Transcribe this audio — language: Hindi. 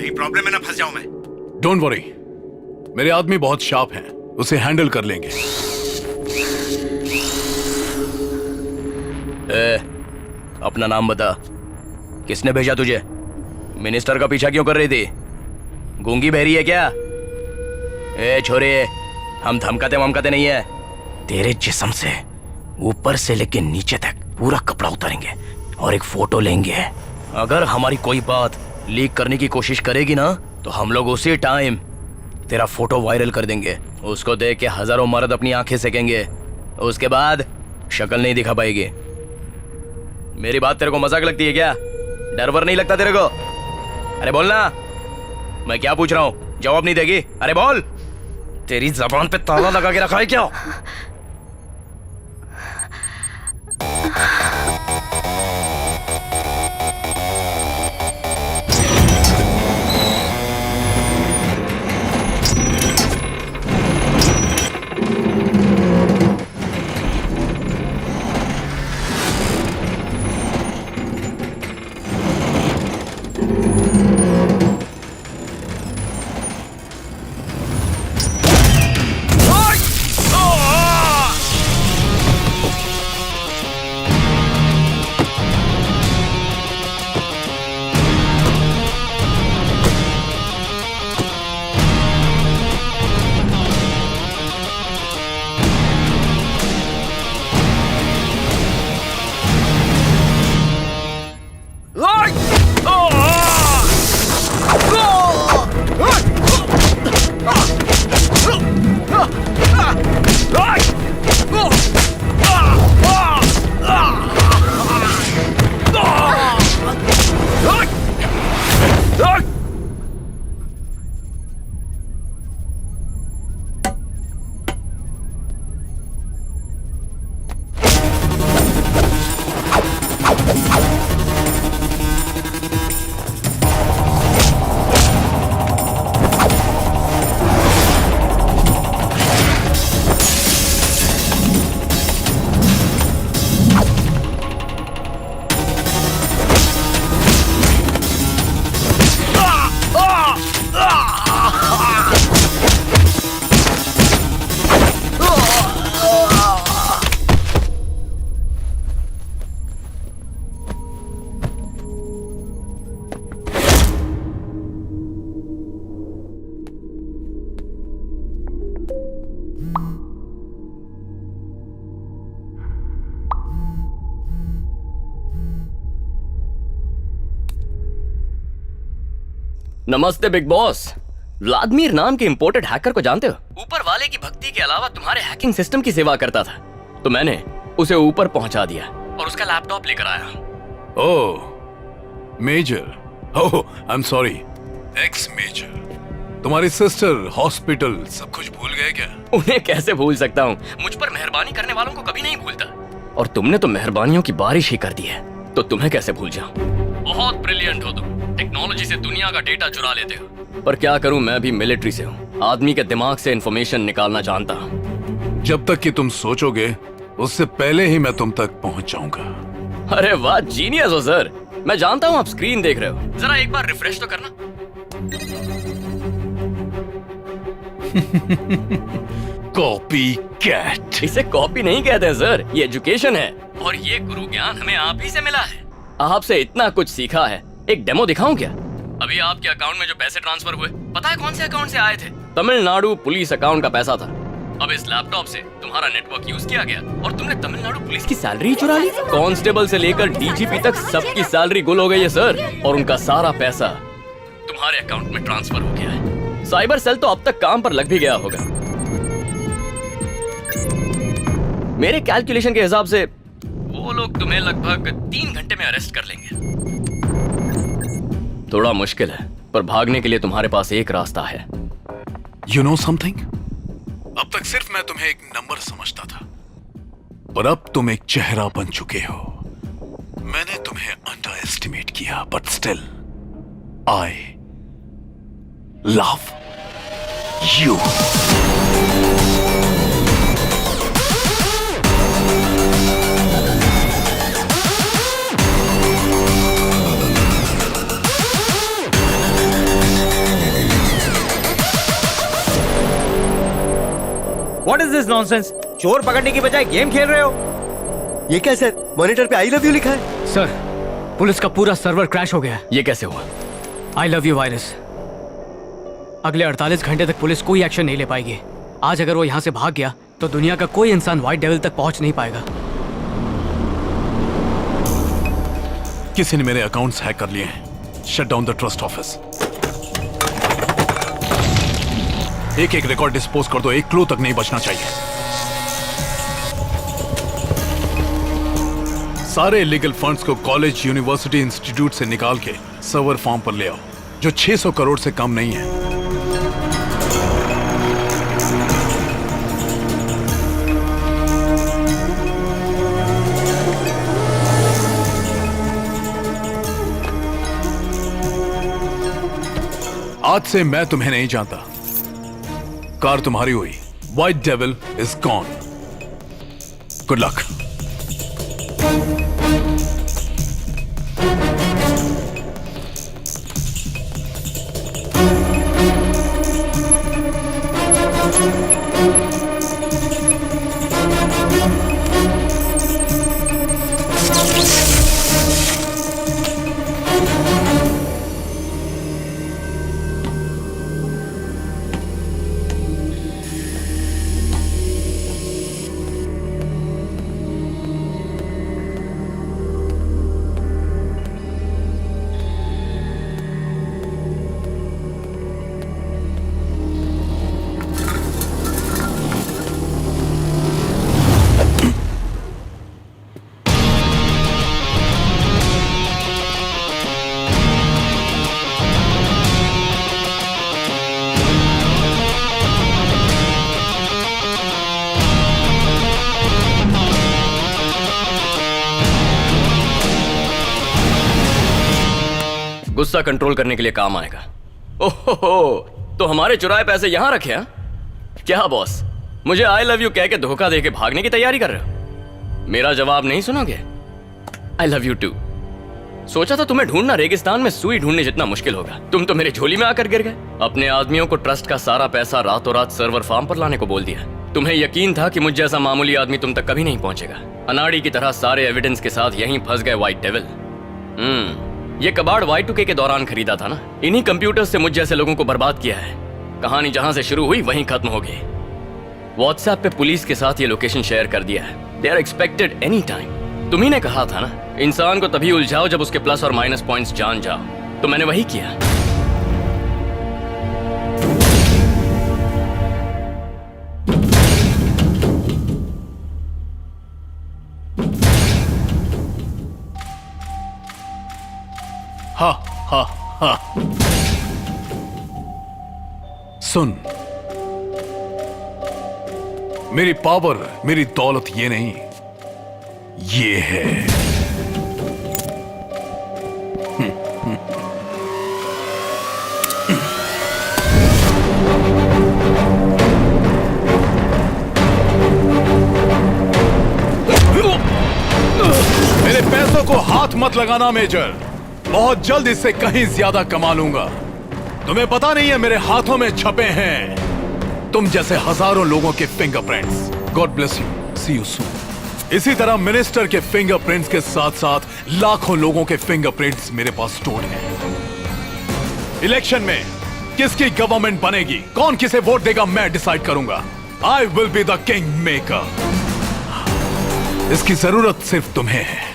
कहीं प्रॉब्लम में ना फंस जाऊं मैं। डोंट वरी, मेरे आदमी बहुत शार्प हैं, उसे हैंडल कर लेंगे। अपना नाम बता, किसने भेजा तुझे? मिनिस्टर का पीछा क्यों कर रही थी? गूंगी बहरी है क्या? छोरे, हम धमकाते वमकाते नहीं है। तेरे जिस्म से ऊपर से लेके नीचे तक पूरा कपड़ा उतारेंगे और एक फोटो लेंगे। अगर हमारी कोई बात लीक करने की कोशिश करेगी ना तो हम लोग उसी टाइम तेरा फोटो वायरल कर देंगे। उसको देख के हजारों मर्द अपनी आंखें सेकेंगे, उसके बाद शक्ल नहीं दिखा पाएगी। मेरी बात तेरे को मजाक लगती है क्या? डर वर नहीं लगता तेरे को? अरे बोलना, मैं क्या पूछ रहा हूं, जवाब नहीं देगी? अरे बोल, तेरी जबान पे ताला लगा के रखा है क्या? नमस्ते बिग बॉस। व्लादिमीर नाम के इंपोर्टेड हैकर को जानते हो? ऊपर वाले की भक्ति के अलावा तुम्हारे हैकिंग सिस्टम की सेवा करता था, तो मैंने उसे ऊपर पहुंचा दिया और उसका लैपटॉप लेकर आया। Oh major, oh I am sorry. Ex major, तुम्हारी सिस्टर, हॉस्पिटल, सब कुछ भूल गए क्या? उन्हें कैसे भूल सकता हूँ? मुझ पर मेहरबानी करने वालों को कभी नहीं भूलता, और तुमने तो मेहरबानियों की बारिश ही कर दी है, तो तुम्हें कैसे भूल जाऊं? बहुत ब्रिलियंट हो तुम, टेक्नोलॉजी से दुनिया का डेटा चुरा लेते हो। पर क्या करूं, मैं भी मिलिट्री से हूं, आदमी के दिमाग से इंफॉर्मेशन निकालना जानता हूं। जब तक कि तुम सोचोगे उससे पहले ही मैं तुम तक पहुंच जाऊंगा। अरे वाह, जीनियस हो सर। मैं जानता हूं आप स्क्रीन देख रहे हो, जरा एक बार रिफ्रेश तो करना। Copy cat. इसे कॉपी नहीं कहते हैं सर, ये एजुकेशन है, और ये गुरु ज्ञान हमें आप ही से मिला है। आपसे इतना कुछ सीखा है। एक डेमो दिखाऊं क्या? अभी आपके अकाउंट में जो पैसे ट्रांसफर हुए, पता है कौन से अकाउंट से आए थे? तमिलनाडु पुलिस अकाउंट का पैसा था। अब इस लैपटॉप से तुम्हारा नेटवर्क यूज किया गया और तुमने तमिलनाडु पुलिस की सैलरी चुरा ली। कांस्टेबल से लेकर डीजीपी तक सबकी सैलरी गुल हो गई है सर, और उनका सारा पैसा तुम्हारे अकाउंट में ट्रांसफर हो गया है। साइबर सेल तो अब तक काम पर लग भी गया होगा। मेरे कैलकुलेशन के हिसाब से वो लोग तुम्हें लगभग 3 घंटे में अरेस्ट कर लेंगे। थोड़ा मुश्किल है, पर भागने के लिए तुम्हारे पास एक रास्ता है। यू नो समथिंग, अब तक सिर्फ मैं तुम्हें एक नंबर समझता था, पर अब तुम एक चेहरा बन चुके हो। मैंने तुम्हें अंडर एस्टिमेट किया, but still I love you. What is this nonsense? चोर पकड़ने की बजाय गेम खेल रहे हो? ये क्या सर? मॉनिटर पे आई लव यू लिखा है। सर, पुलिस का पूरा सर्वर क्रैश हो गया है। ये कैसे हुआ? आई लव यू वायरस। अगले 48 घंटे तक पुलिस कोई एक्शन नहीं ले पाएगी। आज अगर वो यहाँ से भाग गया तो दुनिया का कोई इंसान व्हाइट डेविल तक पहुंच नहीं पाएगा। किसी ने मेरे अकाउंट्स हैक कर लिए हैं। Shut down the trust office. एक एक रिकॉर्ड डिस्पोज कर दो, एक क्लू तक नहीं बचना चाहिए। सारे इलीगल फंड्स को कॉलेज, यूनिवर्सिटी, इंस्टीट्यूट से निकाल के सर्वर फार्म पर ले आओ, जो 600 करोड़ से कम नहीं है। आज से मैं तुम्हें नहीं जानता। कार तुम्हारी हुई। White devil is gone. Good luck. गुस्सा कंट्रोल करने के लिए काम आएगा। ओहो, तो हमारे चुराए पैसे यहां रखे हैं? क्या बॉस, मुझे आई लव यू कह के धोखा दे के भागने की तैयारी कर रहे हो? मेरा जवाब नहीं सुनोगे? I love you too. सोचा था तुम्हें ढूंढना रेगिस्तान में सुई ढूंढने जितना मुश्किल होगा। तुम तो मेरे झोली में आकर गिर गए। अपने आदमियों को ट्रस्ट का सारा पैसा रातों रात सर्वर फार्म पर लाने को बोल दिया। तुम्हें यकीन था कि मुझ जैसा मामूली आदमी तुम तक कभी नहीं पहुंचेगा। अनाड़ी की तरह सारे एविडेंस के साथ यहीं फंस गए व्हाइट डेविल। ये कबाड़ Y2K के दौरान खरीदा था ना। इन्हीं कंप्यूटर्स से मुझ जैसे लोगों को बर्बाद किया है। कहानी जहां से शुरू हुई वहीं खत्म हो गई। व्हाट्सएप पे पुलिस के साथ ये लोकेशन शेयर कर दिया है। They are expected any time. तुम्ही ने कहा था ना, इंसान को तभी उलझाओ जब उसके प्लस और माइनस पॉइंट्स जान जाओ। तो मैंने वही किया। हा हा हा। सुन, मेरी पावर, मेरी दौलत ये नहीं, ये है। मेरे पैसों को हाथ मत लगाना मेजर। बहुत जल्द इससे कहीं ज्यादा कमा लूंगा। तुम्हें पता नहीं है मेरे हाथों में छपे हैं तुम जैसे हजारों लोगों के fingerprints. God bless you, see you soon. इसी तरह मिनिस्टर के फिंगरप्रिंट्स के साथ साथ लाखों लोगों के फिंगरप्रिंट्स मेरे पास स्टोर्ड हैं। इलेक्शन में किसकी गवर्नमेंट बनेगी, कौन किसे वोट देगा, मैं डिसाइड करूंगा। I will be the king maker. इसकी जरूरत सिर्फ तुम्हें है।